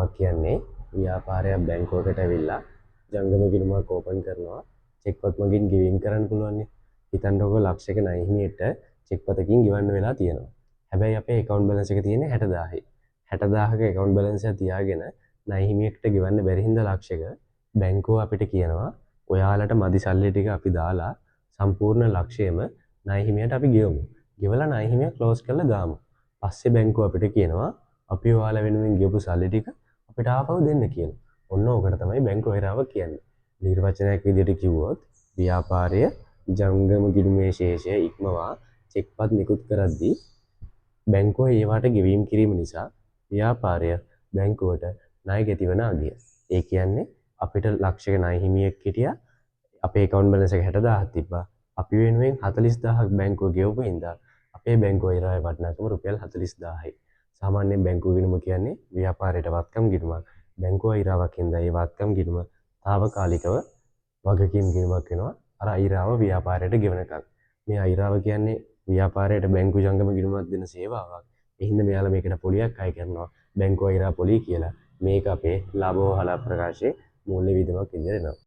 ඉරාවක් කියන්නේ ව්‍යාපාරයක් බැංකුවකට ඇවිල්ලා ජංගම ගිණුමක් ඕපන් කරනවා. චෙක්පත් මගින් ගෙවීම් කරන්න පුළුවන් නේ. හිතන්නකෝ ලක්ෂයක ණය හිමියට චෙක්පතකින් ගෙවන්න වෙලා තියෙනවා. හැබැයි අපේ account balance එක තියෙන්නේ 60000යි. 60000ක account balance එක තියාගෙන ණය හිමියෙක්ට ගෙවන්න බැරි හින්දා ලක්ෂයක බැංකුව අපිට කියනවා ඔයාලට මදි සල්ලි ටික අපි දාලා සම්පූර්ණ ලක්ෂයම ණය හිමියට අපි ගෙවමු. ගෙවලා ණය හිමියා ක්ලෝස් කරලා දාමු. පස්සේ බැංකුව අපිට කියනවා අපි ඔයාලා වෙනුවෙන් ගෙවපු සල්ලි ටික අපිට ආපහු දෙන්න කියලා. ඔන්න ඕකට තමයි බැංකුව හිරාව කියන්නේ. නිර්වචනයක් විදිහට කිව්වොත් ව්‍යාපාරය ජංගම ගිණුමේ ශේෂය ඉක්මවා චෙක්පත් නිකුත් කරද්දී බැංකුව ඒවට ගෙවීම් කිරීම නිසා ව්‍යාපාරය බැංකුවට ණය ගෙතිවන අගය. ඒ කියන්නේ අපිට ලක්ෂයක ණය හිමියෙක් හිටියා. අපේ account balance එක 60000ක් තිබ්බා. අපි වෙනුවෙන් 40000ක් බැංකුව ගෙවපු හින්දා අපේ බැංකුව හිරාවේ වටිනාකම රුපියල් 40000යි. සාමාන්‍යයෙන් බැංකුව ගිණුම කියන්නේ ව්‍යාපාරයට වත්කම් ගිණුමක්. බැංකුව හිරාවක් හින්දා ඒ වත්කම් ගිණුම తాවකාලිකව වගකීම් ගිණුමක් වෙනවා. අර හිරාව ව්‍යාපාරයට ගෙවනකම්. මේ හිරාව කියන්නේ ව්‍යාපාරයට බැංකු ජංගම ගිණුමක් දෙන සේවාවක්. ඒ හින්දා මෙයාලා මේකට පොලියක් අය කරනවා. බැංකුව හිරා පොලිය කියලා. මේක අපේ ලාභ වහලා ප්‍රකාශයේ මූල්‍ය වියදමක් විදිහට එනවා.